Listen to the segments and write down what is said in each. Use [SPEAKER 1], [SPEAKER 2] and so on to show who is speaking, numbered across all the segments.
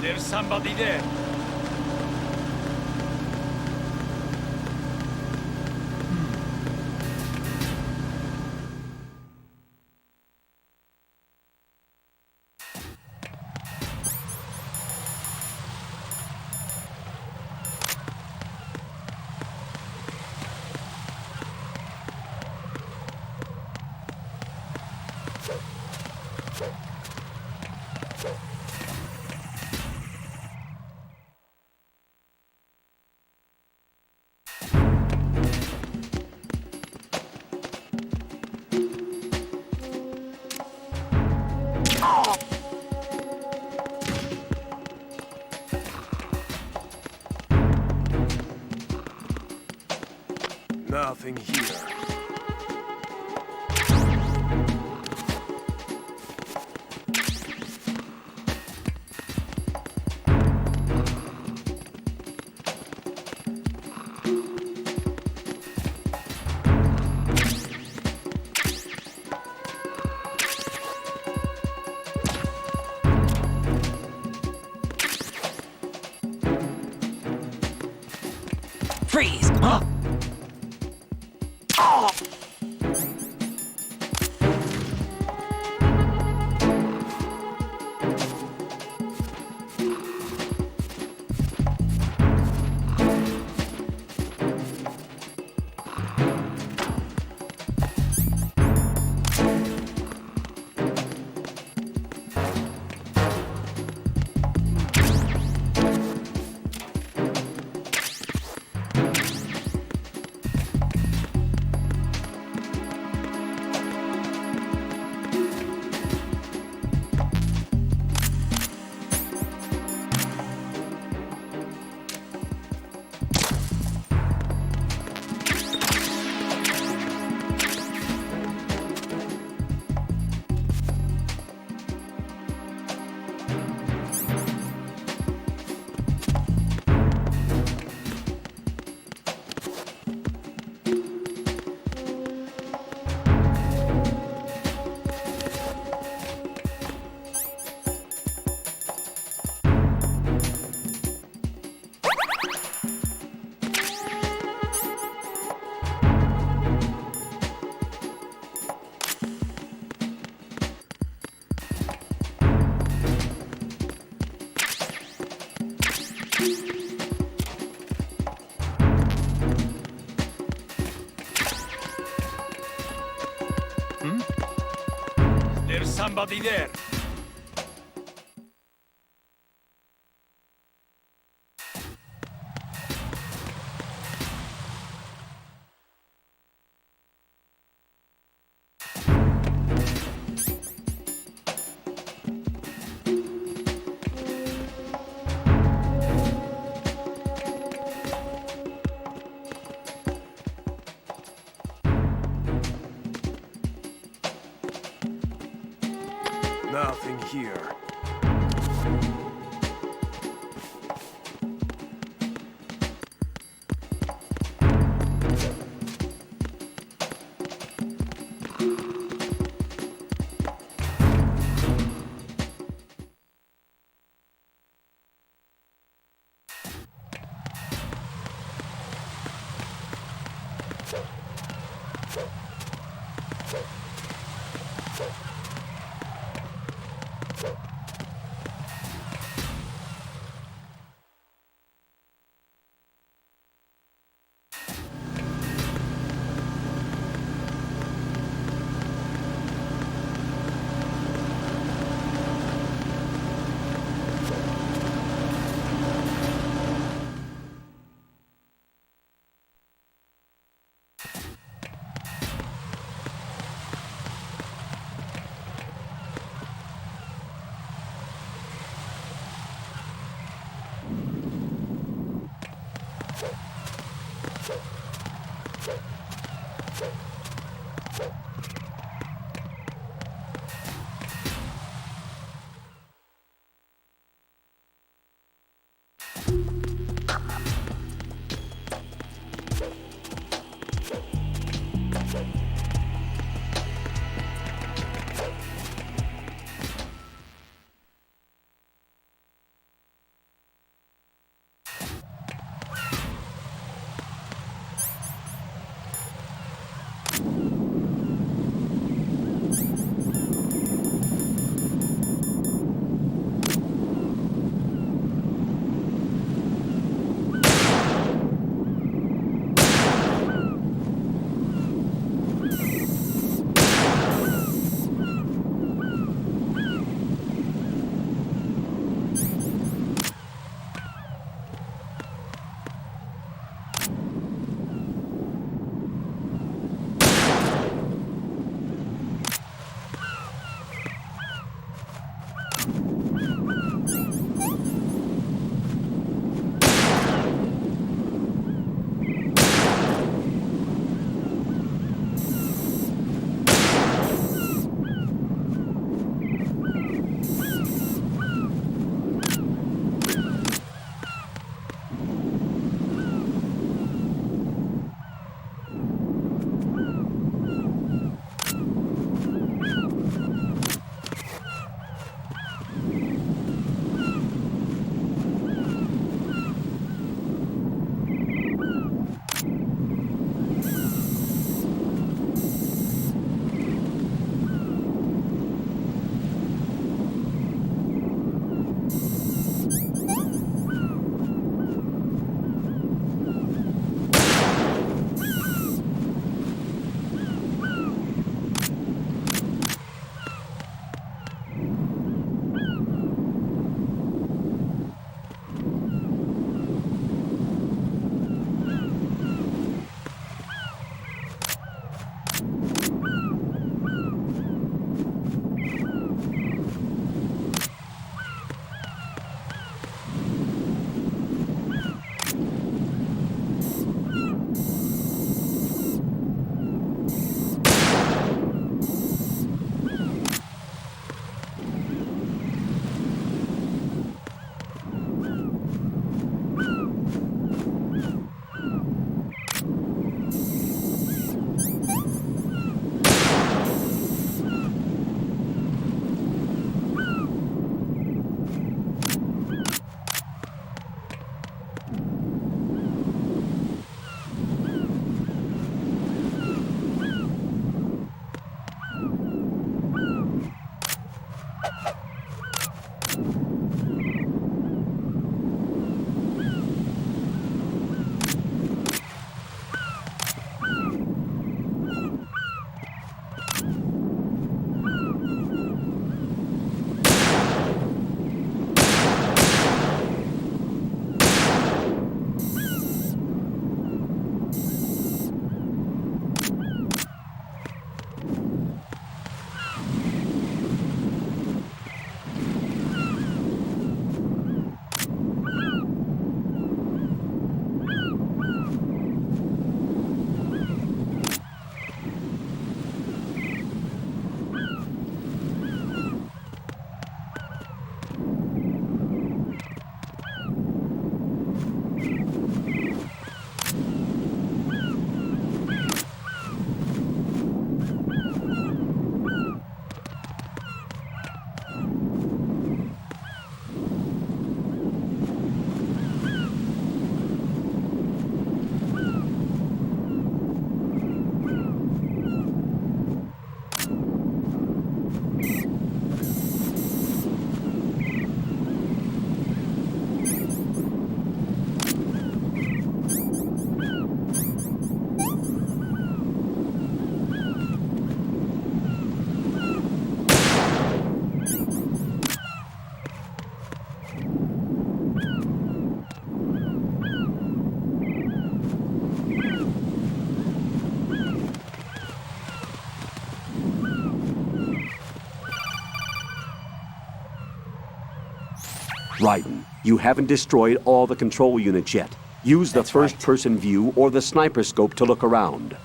[SPEAKER 1] There's somebody there.
[SPEAKER 2] Nothing here.
[SPEAKER 3] Freeze! Huh?
[SPEAKER 1] There's somebody there.
[SPEAKER 2] Nothing here. Raiden, you haven't destroyed all the control units yet. Use the
[SPEAKER 3] That's right.
[SPEAKER 2] first-person view or the sniper scope to look around.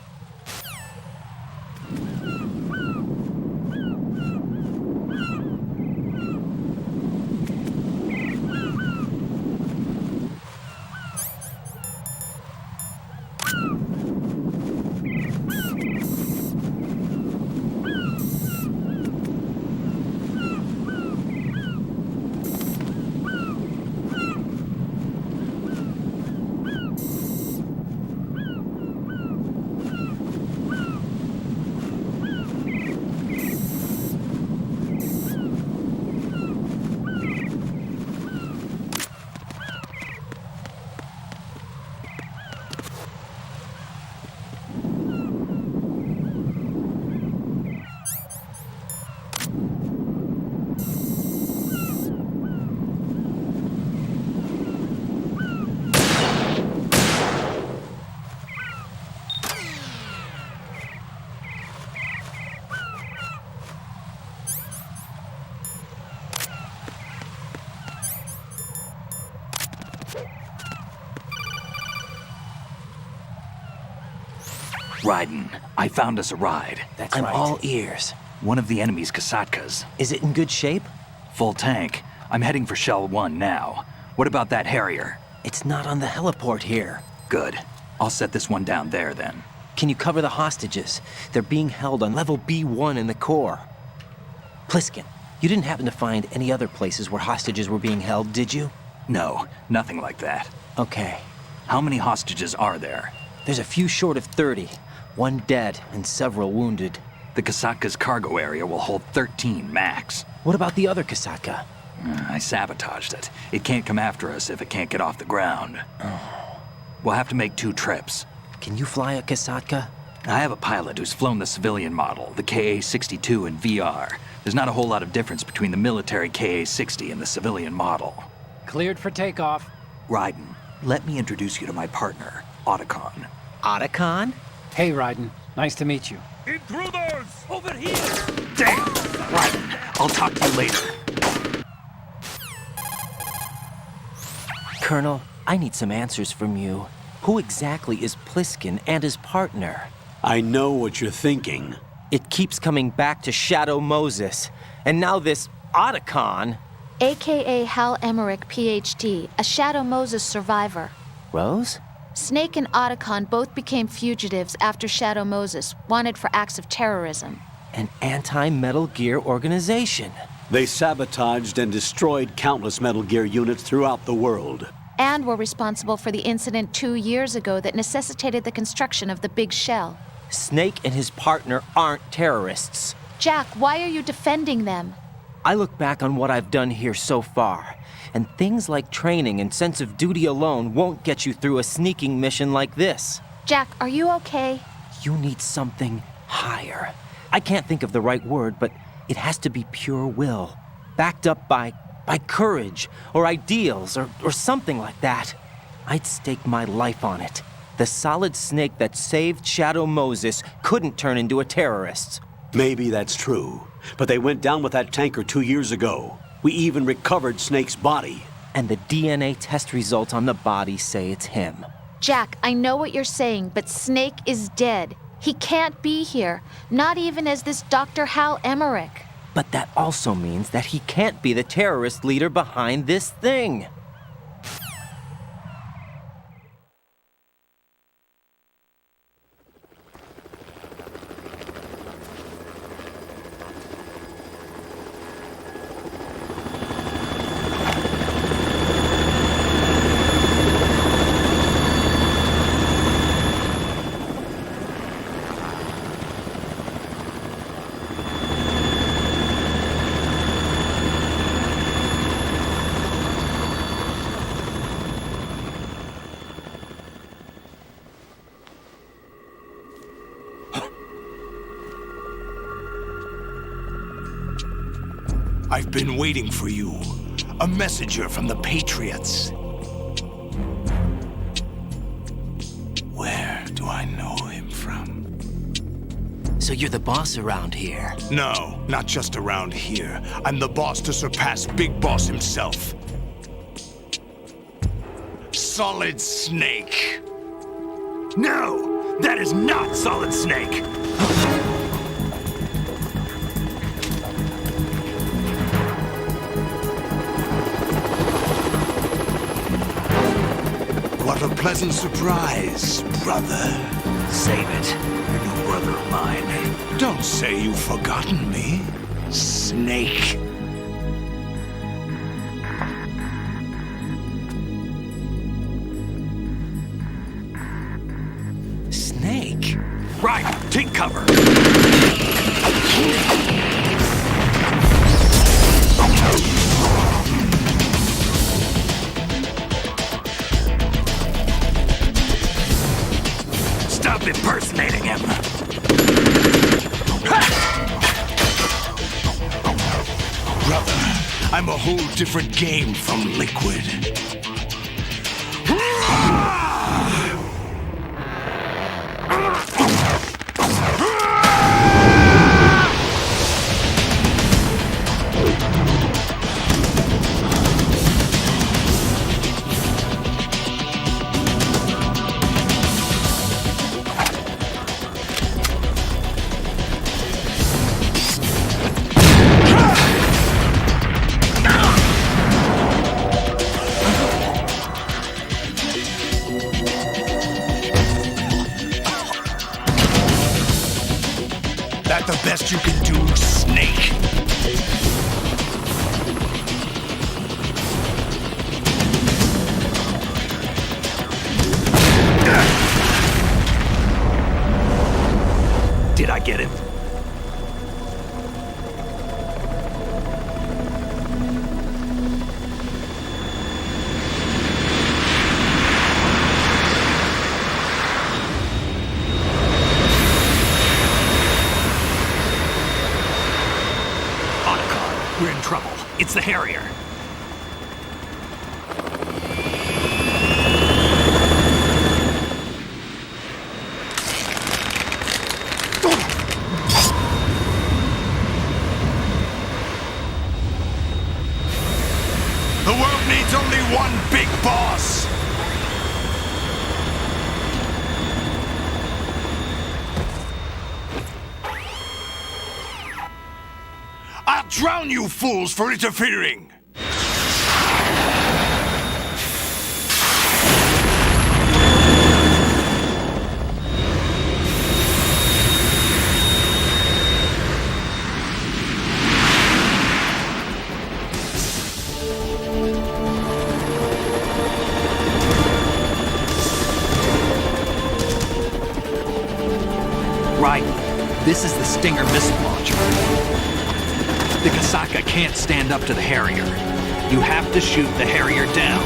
[SPEAKER 3] Raiden, I found us a ride.
[SPEAKER 4] That's
[SPEAKER 3] I'm
[SPEAKER 4] right.
[SPEAKER 3] all ears. One of the enemy's Kasatkas.
[SPEAKER 4] Is it in good shape?
[SPEAKER 3] Full tank. I'm heading for Shell 1 now. What about that Harrier?
[SPEAKER 4] It's not on the heliport here.
[SPEAKER 3] Good. I'll set this one down there then.
[SPEAKER 4] Can you cover the hostages? They're being held on level B1 in the core. Pliskin, you didn't happen to find any other places where hostages were being held, did you?
[SPEAKER 3] No, nothing like that.
[SPEAKER 4] Okay.
[SPEAKER 3] How many hostages are there?
[SPEAKER 4] There's a few short of 30. One dead and several wounded.
[SPEAKER 3] The Kasatka's cargo area will hold 13 max.
[SPEAKER 4] What about the other Kasaka?
[SPEAKER 3] I sabotaged it. It can't come after us if it can't get off the ground. We'll have to make 2 trips.
[SPEAKER 4] Can you fly a Kasaka?
[SPEAKER 3] I have a pilot who's flown the civilian model, the KA-62 in VR. There's not a whole lot of difference between the military KA-60 and the civilian model.
[SPEAKER 5] Cleared for takeoff.
[SPEAKER 3] Raiden, let me introduce you to my partner, Otacon.
[SPEAKER 4] Otacon?
[SPEAKER 5] Hey, Raiden. Nice to meet you.
[SPEAKER 1] Intruders!
[SPEAKER 3] Over here! Damn! Raiden, I'll talk to you later.
[SPEAKER 4] Colonel, I need some answers from you. Who exactly is Pliskin and his partner?
[SPEAKER 2] I know what you're thinking.
[SPEAKER 4] It keeps coming back to Shadow Moses. And now this Otacon.
[SPEAKER 6] AKA Hal Emmerich, PhD, a Shadow Moses survivor.
[SPEAKER 4] Rose?
[SPEAKER 6] Snake and Otacon both became fugitives after Shadow Moses, wanted for acts of terrorism.
[SPEAKER 4] An anti-Metal Gear organization.
[SPEAKER 2] They sabotaged and destroyed countless Metal Gear units throughout the world.
[SPEAKER 6] And were responsible for the incident 2 years ago that necessitated the construction of the Big Shell.
[SPEAKER 4] Snake and his partner aren't terrorists.
[SPEAKER 6] Jack, why are you defending them?
[SPEAKER 4] I look back on what I've done here so far, and things like training and sense of duty alone won't get you through a sneaking mission like this.
[SPEAKER 6] Jack, are you okay?
[SPEAKER 4] You need something higher. I can't think of the right word, but it has to be pure will, backed up by courage or ideals or something like that. I'd stake my life on it. The solid snake that saved Shadow Moses couldn't turn into a terrorist.
[SPEAKER 2] Maybe that's true, but they went down with that tanker 2 years ago. We even recovered Snake's body.
[SPEAKER 4] And the DNA test results on the body say it's him.
[SPEAKER 6] Jack, I know what you're saying, but Snake is dead. He can't be here, not even as this Dr. Hal Emmerich.
[SPEAKER 4] But that also means that he can't be the terrorist leader behind this thing.
[SPEAKER 7] I've been waiting for you. A messenger from the Patriots. Where do I know him from?
[SPEAKER 4] So you're the boss around here.
[SPEAKER 7] No, not just around here. I'm the boss to surpass Big Boss himself. Solid Snake.
[SPEAKER 2] No, that is not Solid Snake.
[SPEAKER 7] What a pleasant surprise, brother.
[SPEAKER 2] Save it. You're no brother of mine.
[SPEAKER 7] Don't say you've forgotten me, Snake.
[SPEAKER 4] Snake?
[SPEAKER 2] Right, take cover. Stop impersonating him.
[SPEAKER 7] Brother, I'm a whole different game from Liquid. That the best you can do, Snake?
[SPEAKER 2] Did I get him? Otacon, we're in trouble. It's the Harrier.
[SPEAKER 7] The world needs only one big boss. I'll drown you fools for interfering.
[SPEAKER 3] Right. This is the Stinger missile launcher. The Kasaka can't stand up to the Harrier. You have to shoot the Harrier down.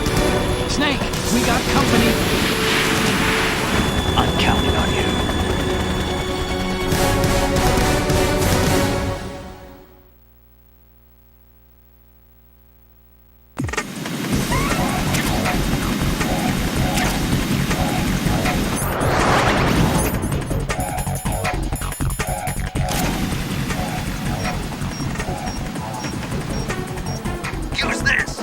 [SPEAKER 5] Snake, we got company.
[SPEAKER 3] I'm counting on you.
[SPEAKER 2] Use this!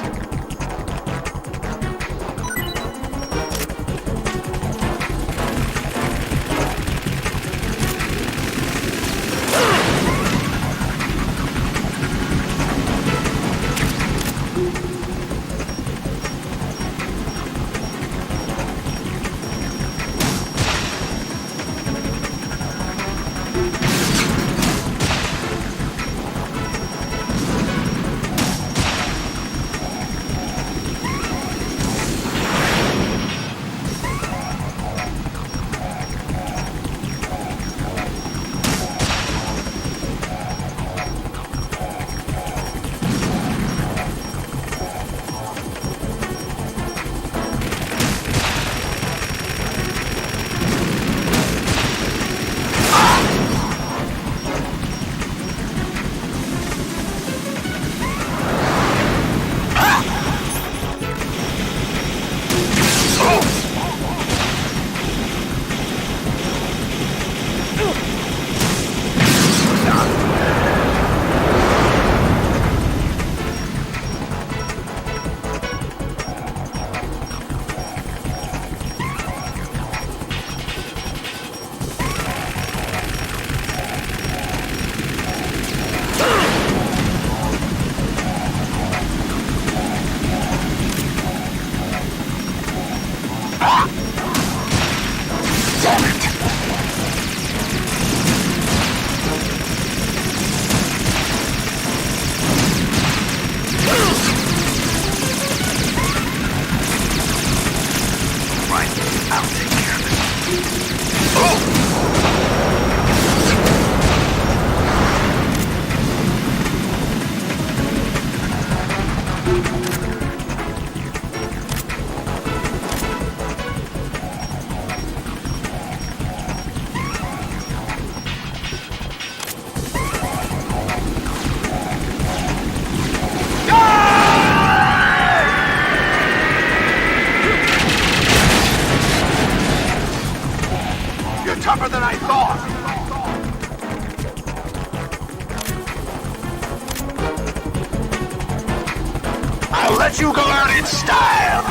[SPEAKER 7] let you go out in style!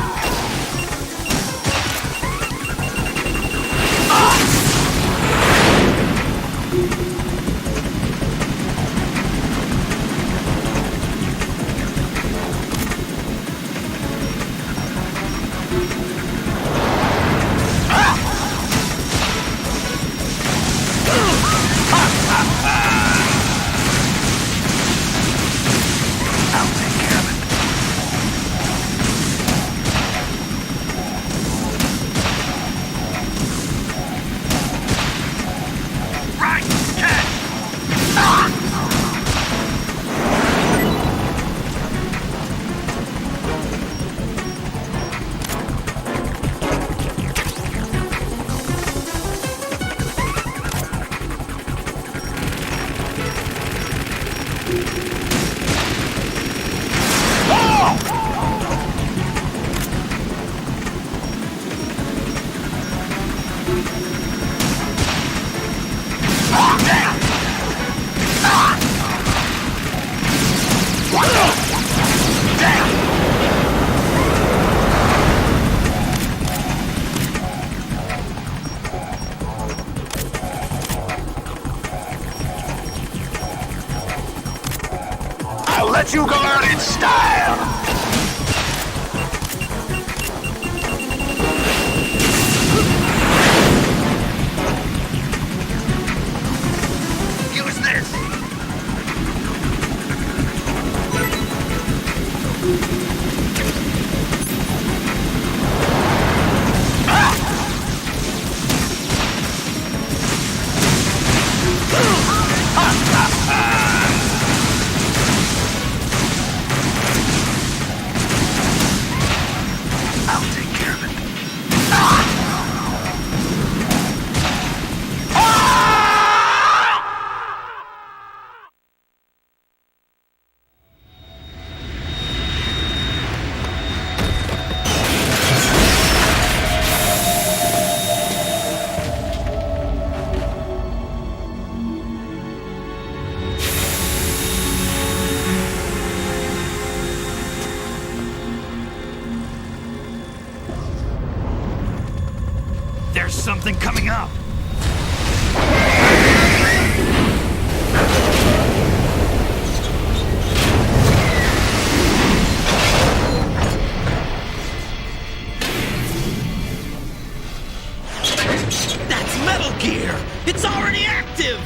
[SPEAKER 7] I'll let you go out in style! Use this! I'll take care of it. There's something coming up!
[SPEAKER 8] That's Metal Gear! It's already active!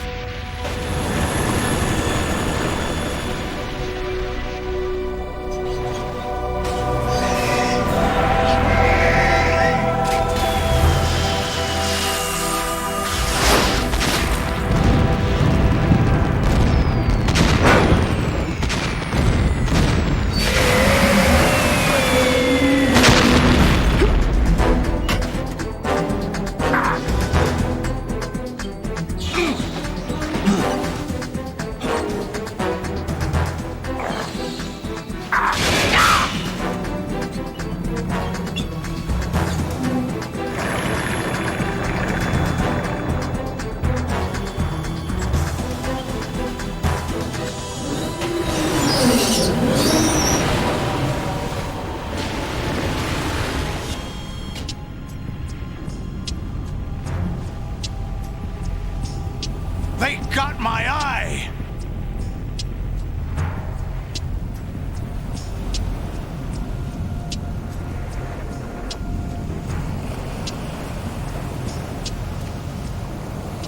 [SPEAKER 8] They got my eye!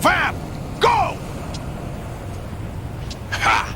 [SPEAKER 8] Fab! Go! Ha!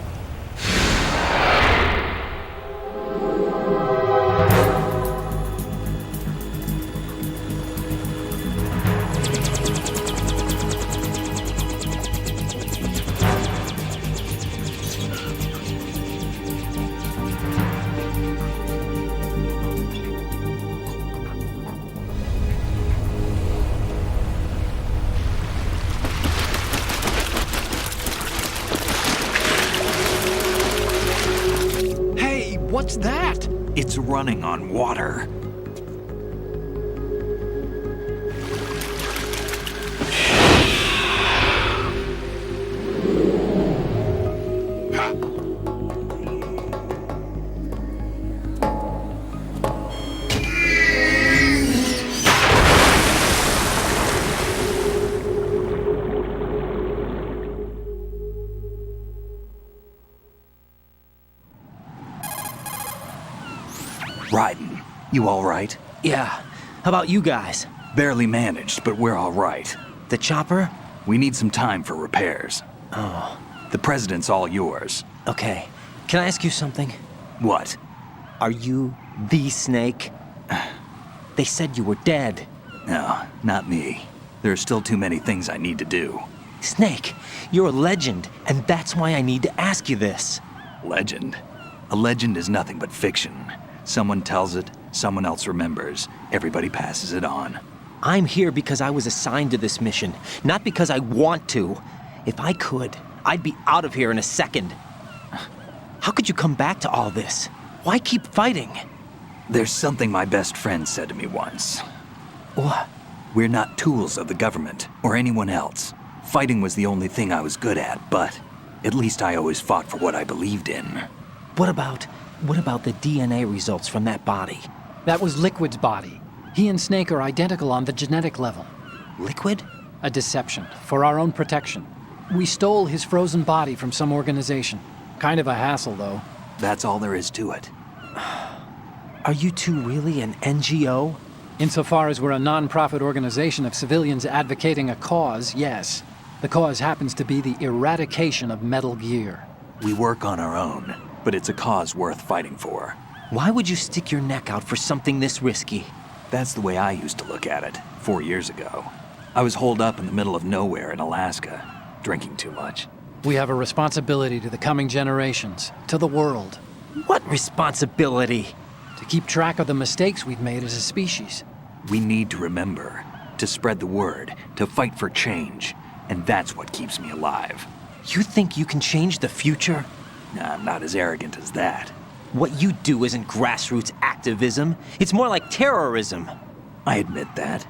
[SPEAKER 3] What's that? It's running on water. You all right?
[SPEAKER 4] Yeah. How about you guys?
[SPEAKER 3] Barely managed, but we're all right.
[SPEAKER 4] The chopper?
[SPEAKER 3] We need some time for repairs.
[SPEAKER 4] Oh,
[SPEAKER 3] The president's all yours.
[SPEAKER 4] okay. Can I ask you something?
[SPEAKER 3] What?
[SPEAKER 4] Are you the Snake? They said you were dead.
[SPEAKER 3] No, not me. There are still too many things I need to do.
[SPEAKER 4] Snake, you're a legend, and that's why I need to ask you this.
[SPEAKER 3] Legend? A legend is nothing but fiction. Someone tells it, someone else remembers. Everybody passes it on.
[SPEAKER 4] I'm here because I was assigned to this mission, not because I want to. If I could, I'd be out of here in a second. How could you come back to all this? Why keep fighting?
[SPEAKER 3] There's something my best friend said to me once.
[SPEAKER 4] What?
[SPEAKER 3] We're not tools of the government or anyone else. Fighting was the only thing I was good at, but at least I always fought for what I believed in.
[SPEAKER 4] What about the DNA results from that body?
[SPEAKER 5] That was Liquid's body. He and Snake are identical on the genetic level.
[SPEAKER 4] Liquid?
[SPEAKER 5] A deception, for our own protection. We stole his frozen body from some organization. Kind of a hassle, though.
[SPEAKER 3] That's all there is to it.
[SPEAKER 4] Are you two really an NGO?
[SPEAKER 5] Insofar as we're a non-profit organization of civilians advocating a cause, yes. The cause happens to be the eradication of Metal Gear.
[SPEAKER 3] We work on our own, but it's a cause worth fighting for.
[SPEAKER 4] Why would you stick your neck out for something this risky?
[SPEAKER 3] That's the way I used to look at it 4 years ago. I was holed up in the middle of nowhere in Alaska, drinking too much.
[SPEAKER 5] We have a responsibility to the coming generations, to the world,
[SPEAKER 4] What responsibility?
[SPEAKER 5] to keep track of the mistakes we've made as a species.
[SPEAKER 3] We need to remember, to spread the word, to fight for change, and that's what keeps me alive.
[SPEAKER 4] You think you can change the future?
[SPEAKER 3] Nah, I'm not as arrogant as that.
[SPEAKER 4] What you do isn't grassroots activism. It's more like terrorism.
[SPEAKER 3] I admit that.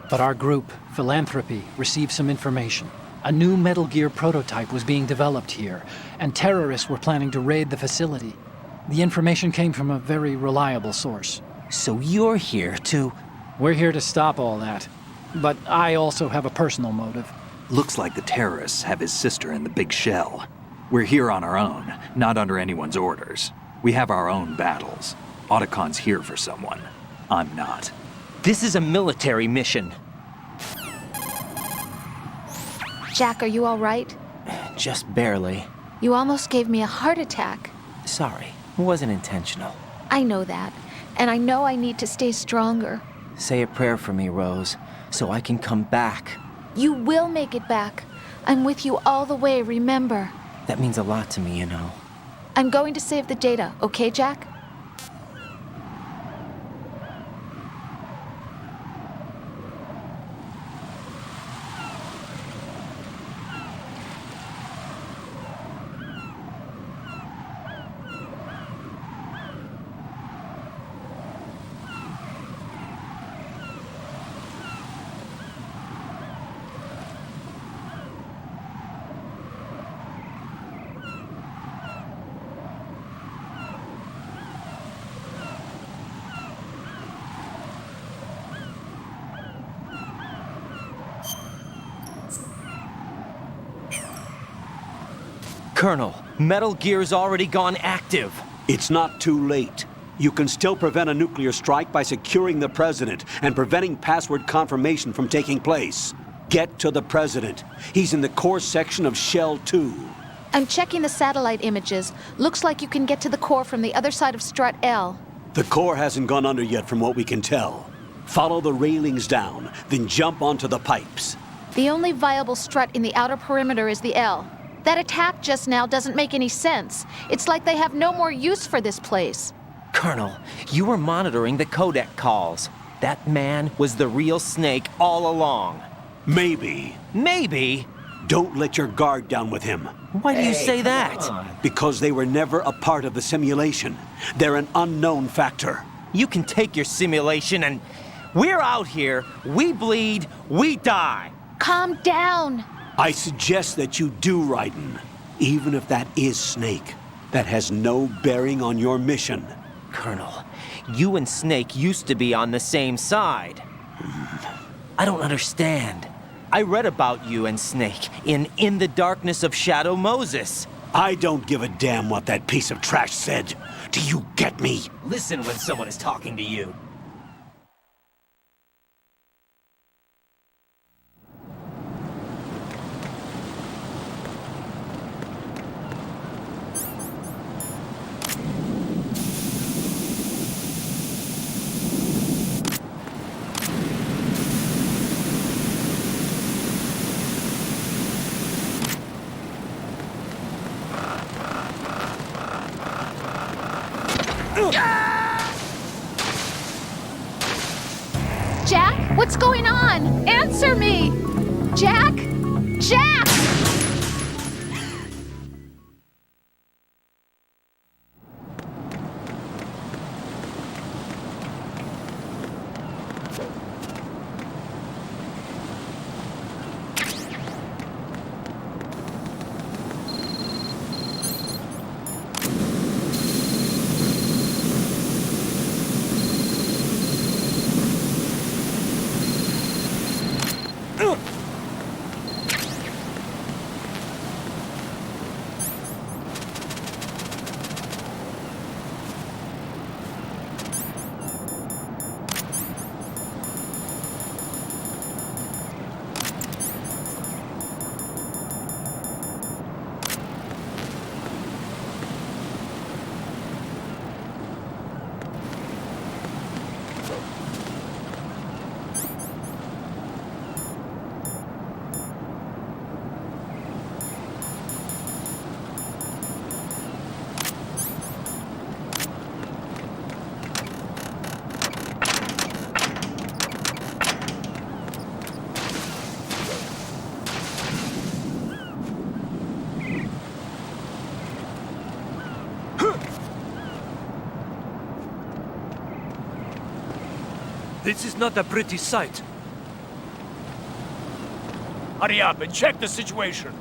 [SPEAKER 5] But our group, Philanthropy, received some information. A new Metal Gear prototype was being developed here, and terrorists were planning to raid the facility. The information came from a very reliable source.
[SPEAKER 4] So you're here to...
[SPEAKER 5] We're here to stop all that. But I also have a personal motive.
[SPEAKER 3] Looks like the terrorists have his sister in the big shell. We're here on our own, not under anyone's orders. We have our own battles. Otacon's here for someone. I'm not.
[SPEAKER 4] This is a military mission.
[SPEAKER 6] Jack, are you all right?
[SPEAKER 4] Just barely.
[SPEAKER 6] You almost gave me a heart attack.
[SPEAKER 4] Sorry, it wasn't intentional.
[SPEAKER 6] I know that. And I know I need to stay stronger.
[SPEAKER 4] Say a prayer for me, Rose, so I can come back.
[SPEAKER 6] You will make it back. I'm with you all the way, remember.
[SPEAKER 4] That means a lot to me, you know.
[SPEAKER 6] I'm going to save the data, okay, Jack?
[SPEAKER 4] Colonel, Metal Gear's already gone active.
[SPEAKER 2] It's not too late. You can still prevent a nuclear strike by securing the president and preventing password confirmation from taking place. Get to the president. He's in the core section of Shell 2.
[SPEAKER 6] I'm checking the satellite images. Looks like you can get to the core from the other side of Strut L.
[SPEAKER 2] The core hasn't gone under yet from what we can tell. Follow the railings down, then jump onto the pipes.
[SPEAKER 6] The only viable strut in the outer perimeter is the L. That attack just now doesn't make any sense. It's like they have no more use for this place.
[SPEAKER 4] Colonel, you were monitoring the codec calls. That man was the real Snake all along.
[SPEAKER 2] Maybe.
[SPEAKER 4] Maybe?
[SPEAKER 2] Don't let your guard down with him.
[SPEAKER 4] Why do you say that?
[SPEAKER 2] Because they were never a part of the simulation. They're an unknown factor.
[SPEAKER 4] You can take your simulation and... We're out here, we bleed, we die.
[SPEAKER 6] Calm down.
[SPEAKER 2] I suggest that you do, Raiden. Even if that is Snake. That has no bearing on your mission.
[SPEAKER 4] Colonel, you and Snake used to be on the same side. I don't understand. I read about you and Snake in the Darkness of Shadow Moses.
[SPEAKER 2] I don't give a damn what that piece of trash said. Do you get me?
[SPEAKER 4] Listen when someone is talking to you.
[SPEAKER 6] Jack, what's going on? Answer me! Jack? Jack!
[SPEAKER 8] This is not a pretty sight.
[SPEAKER 1] Hurry up and check the situation.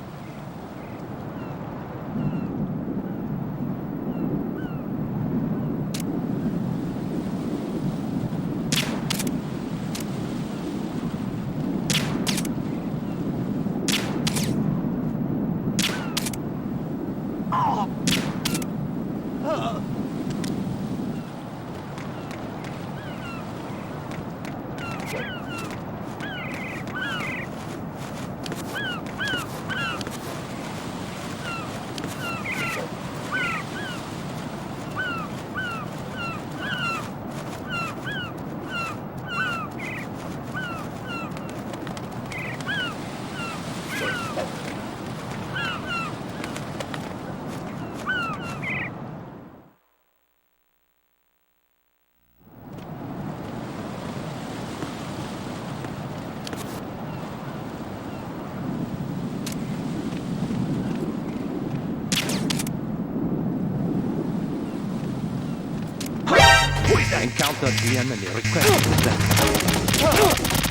[SPEAKER 4] Encounter the enemy. Request that.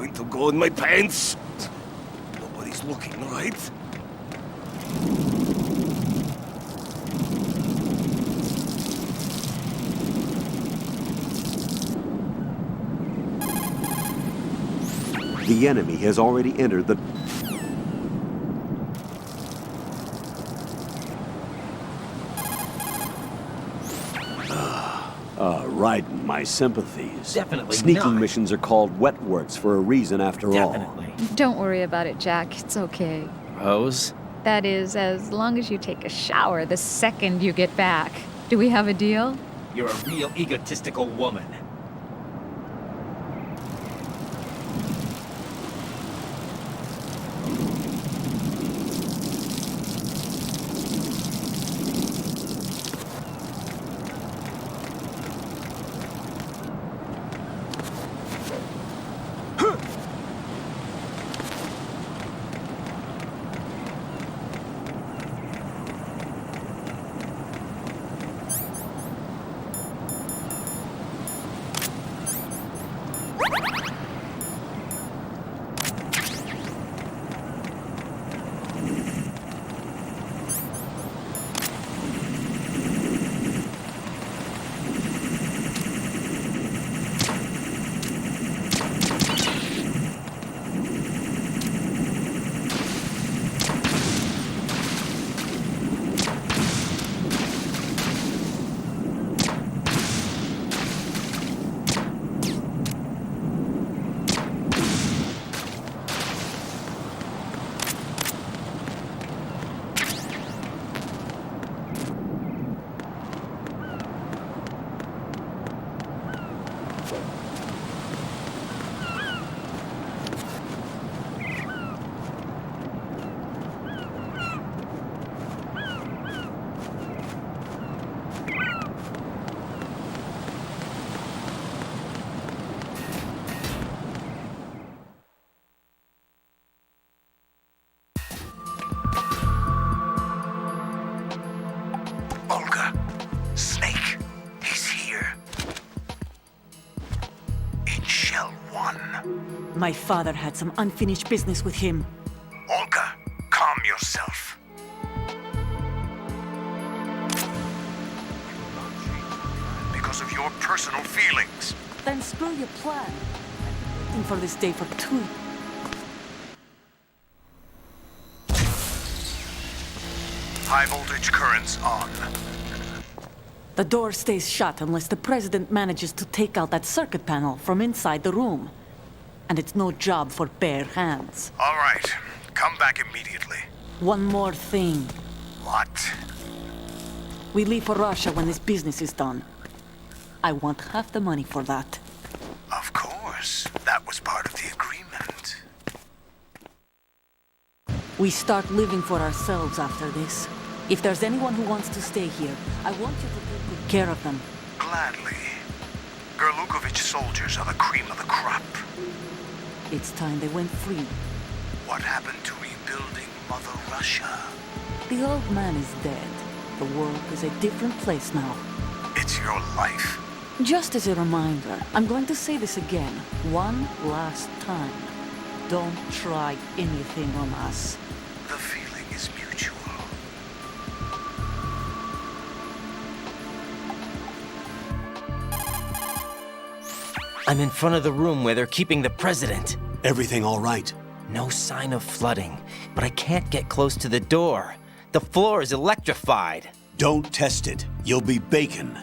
[SPEAKER 7] going to go in my pants? Nobody's looking, right?
[SPEAKER 2] The enemy has already entered the... Raiden, my sympathies.
[SPEAKER 4] Definitely
[SPEAKER 2] Sneaking
[SPEAKER 4] not.
[SPEAKER 2] missions are called wet works for a reason after all.
[SPEAKER 4] Definitely.
[SPEAKER 6] Don't worry about it, Jack. It's okay.
[SPEAKER 4] Rose?
[SPEAKER 6] That is, as long as you take a shower the second you get back. Do we have a deal?
[SPEAKER 4] You're a real egotistical woman.
[SPEAKER 7] Olga, Snake, he's here. In Shell 1.
[SPEAKER 9] My father had some unfinished business with him.
[SPEAKER 7] Olga, calm yourself. Because of your personal feelings.
[SPEAKER 9] Then screw your plan. I'm waiting for this day for 2.
[SPEAKER 7] High voltage currents on.
[SPEAKER 9] The door stays shut unless the president manages to take out that circuit panel from inside the room. And it's no job for bare hands.
[SPEAKER 7] All right, come back immediately.
[SPEAKER 9] One more thing.
[SPEAKER 7] What?
[SPEAKER 9] We leave for Russia when this business is done. I want half the money for that.
[SPEAKER 7] Of course, that was part of the agreement.
[SPEAKER 9] We start living for ourselves after this. If there's anyone who wants to stay here, I want you to take good care of them.
[SPEAKER 7] Gladly. Gerlukovich soldiers are the cream of the crop.
[SPEAKER 9] It's time they went free.
[SPEAKER 7] What happened to rebuilding Mother Russia?
[SPEAKER 9] The old man is dead. The world is a different place now.
[SPEAKER 7] It's your life.
[SPEAKER 9] Just as a reminder, I'm going to say this again, one last time. Don't try anything on us.
[SPEAKER 7] The feeling is mutual.
[SPEAKER 4] I'm in front of the room where they're keeping the president.
[SPEAKER 2] Everything all right?
[SPEAKER 4] No sign of flooding, but I can't get close to the door. The floor is electrified.
[SPEAKER 2] Don't test it. You'll be bacon.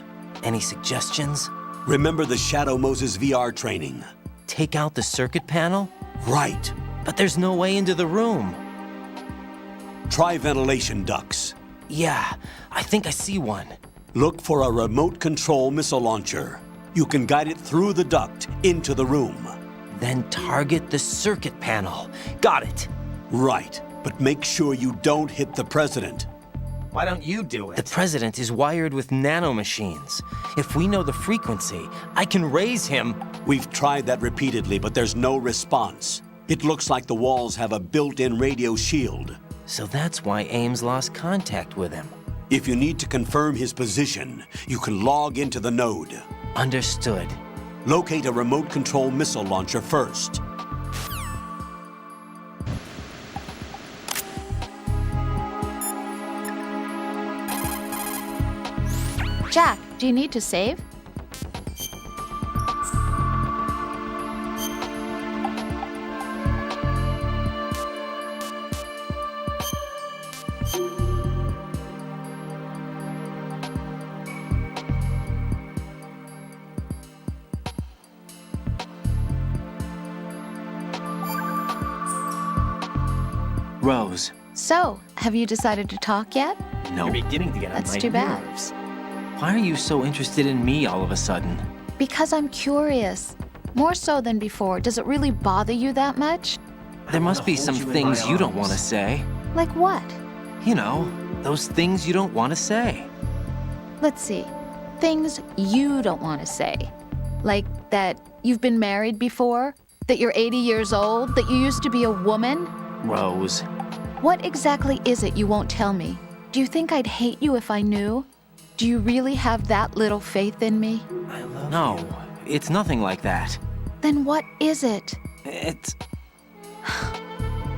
[SPEAKER 4] Any suggestions?
[SPEAKER 2] Remember the Shadow Moses VR training.
[SPEAKER 4] Take out the circuit panel?
[SPEAKER 2] Right.
[SPEAKER 4] But there's no way into the room.
[SPEAKER 2] Try ventilation ducts.
[SPEAKER 4] Yeah, I think I see one.
[SPEAKER 2] Look for a remote control missile launcher. You can guide it through the duct into the room.
[SPEAKER 4] Then target the circuit panel. Got it.
[SPEAKER 2] Right, but make sure you don't hit the president.
[SPEAKER 4] Why don't you do it? The president is wired with nanomachines. If we know the frequency, I can raise him.
[SPEAKER 2] We've tried that repeatedly, but there's no response. It looks like the walls have a built-in radio shield.
[SPEAKER 4] So that's why Ames lost contact with him.
[SPEAKER 2] If you need to confirm his position, you can log into the node.
[SPEAKER 4] Understood.
[SPEAKER 2] Locate a remote control missile launcher first.
[SPEAKER 6] Jack, do you need to save?
[SPEAKER 4] Rose.
[SPEAKER 6] So, have you decided to talk yet?
[SPEAKER 4] No.
[SPEAKER 10] You're beginning to get on
[SPEAKER 6] That's
[SPEAKER 10] my
[SPEAKER 6] too bad.
[SPEAKER 10] nerves.
[SPEAKER 4] Why are you so interested in me all of a sudden?
[SPEAKER 6] Because I'm curious. More so than before. Does it really bother you that much?
[SPEAKER 4] There must be
[SPEAKER 10] hold
[SPEAKER 4] some
[SPEAKER 10] you in
[SPEAKER 4] things
[SPEAKER 10] my
[SPEAKER 4] you don't
[SPEAKER 10] arms.
[SPEAKER 4] want to say.
[SPEAKER 6] Like what?
[SPEAKER 4] You know, those things you don't want to say.
[SPEAKER 6] Let's see. Things you don't want to say. Like that you've been married before? That you're 80 years old? That you used to be a woman?
[SPEAKER 4] Rose.
[SPEAKER 6] What exactly is it you won't tell me? Do you think I'd hate you if I knew? Do you really have that little faith in me?
[SPEAKER 4] No, it's nothing like that.
[SPEAKER 6] Then what is it?
[SPEAKER 4] It's...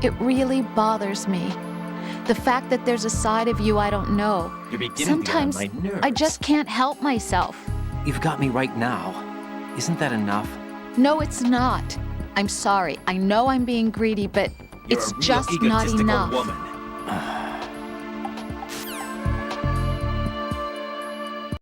[SPEAKER 6] It really bothers me. The fact that there's a side of you I don't know.
[SPEAKER 10] You're beginning
[SPEAKER 6] Sometimes
[SPEAKER 10] to get on my nerves.
[SPEAKER 6] I just can't help myself.
[SPEAKER 4] You've got me right now. Isn't that enough?
[SPEAKER 6] No, it's not. I'm sorry. I know I'm being greedy, but
[SPEAKER 10] You're
[SPEAKER 6] it's
[SPEAKER 10] a real
[SPEAKER 6] just not
[SPEAKER 10] egotistical
[SPEAKER 6] enough.
[SPEAKER 10] woman.